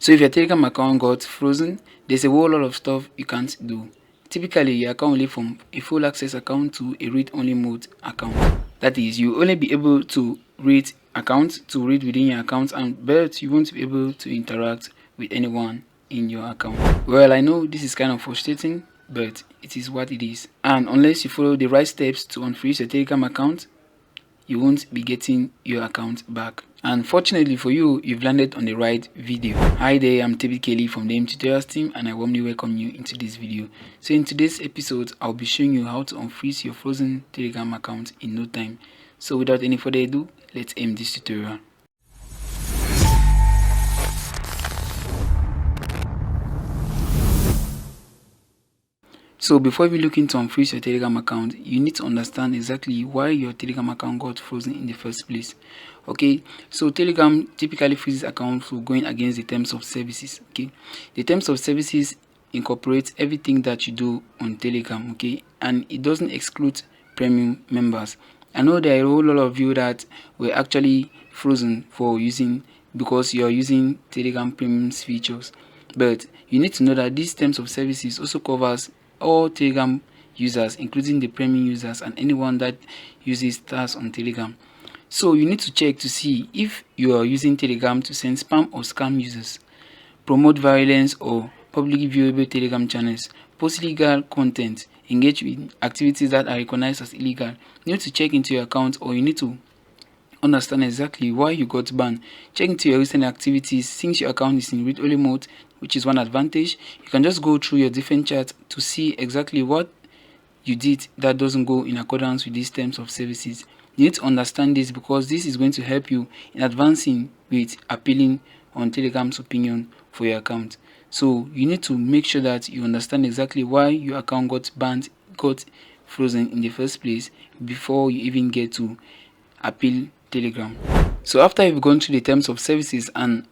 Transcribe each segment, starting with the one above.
So if your Telegram account got frozen, there's a whole lot of stuff you can't do. Typically, your account will live from a full access account to a read-only mode account. That is, you only be able to read within your account, but you won't be able to interact with anyone in your account. Well, I know this is kind of frustrating, but it is what it is. And unless you follow the right steps to unfreeze your Telegram account, you won't be getting your account back. And fortunately for you, you've landed on the right video. Hi there, I'm Tebi Kelly from the Tutorials team, and I warmly welcome you into this video. So in today's episode, I'll be showing you how to unfreeze your frozen Telegram account in no time. So without any further ado, let's aim this tutorial. So before we look into unfreeze your Telegram account, you need to understand exactly why your Telegram account got frozen in the first place. Okay, so Telegram typically freezes accounts for going against the terms of services. Okay, the terms of services incorporates everything that you do on Telegram. Okay, and it doesn't exclude premium members. I know there are a whole lot of you that were actually frozen for because you're using Telegram premium's features, but you need to know that these terms of services also covers all Telegram users, including the premium users and anyone that uses stars on Telegram. So you need to check to see if you are using Telegram to send spam or scam users, promote violence or publicly viewable Telegram channels, post illegal content, engage with activities that are recognized as illegal. You need to check into your account, or you need to understand exactly why you got banned. Check into your recent activities. Since your account is in read-only mode, which is one advantage, you can just go through your different chats to see exactly what you did that doesn't go in accordance with these terms of services. You need to understand this because this is going to help you in advancing with appealing on Telegram's opinion for your account. So you need to make sure that you understand exactly why your account got frozen in the first place before you even get to appeal Telegram. So after you've gone through the terms of services and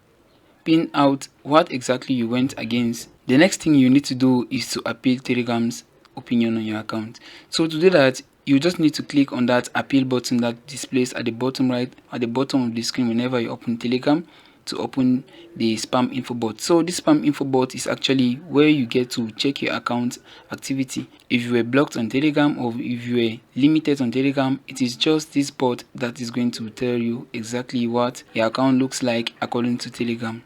pin out what exactly you went against, the next thing you need to do is to appeal Telegram's opinion on your account. So to do that, you just need to click on that appeal button that displays at the bottom right, at the bottom of the screen whenever you open Telegram, to open the spam info bot. So this spam info bot is actually where you get to check your account activity. If you were blocked on Telegram or if you were limited on Telegram, it is just this bot that is going to tell you exactly what your account looks like according to Telegram,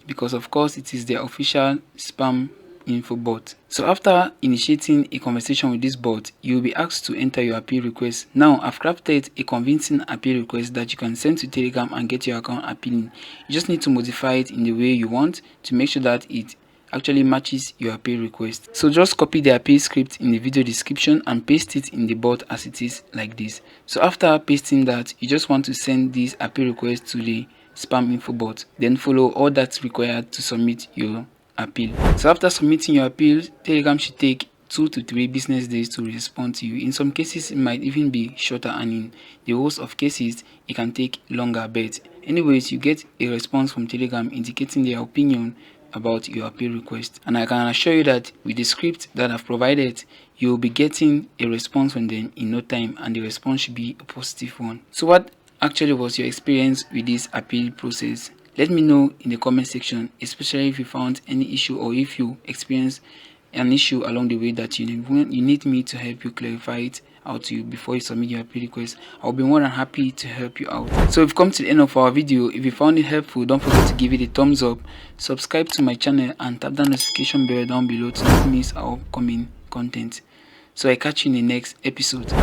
because of course it is the official spam info bot. So after initiating a conversation with this bot, you will be asked to enter your appeal request. Now I've crafted a convincing appeal request that you can send to Telegram and get your account appealing. You just need to modify it in the way you want to make sure that it actually matches your appeal request. So just copy the appeal script in the video description and paste it in the bot as it is, like this. So after pasting that, you just want to send this appeal request to the spam info bot, then follow all that's required to submit your appeal. So after submitting your appeal, Telegram should take 2 to 3 business days to respond to you. In some cases it might even be shorter, and in the worst of cases it can take longer, but anyways you get a response from Telegram indicating their opinion about your appeal request, and I can assure you that with the script that I've provided, you will be getting a response from them in no time, and the response should be a positive one. So what actually was your experience with this appeal process? Let me know in the comment section, especially if you found any issue or if you experienced an issue along the way that you need me to help you clarify it out to you before you submit your appeal request. I'll be more than happy to help you out. So if you've come to the end of our video, if you found it helpful, don't forget to give it a thumbs up, subscribe to my channel and tap the notification bell down below to not miss our upcoming content. So I catch you in the next episode.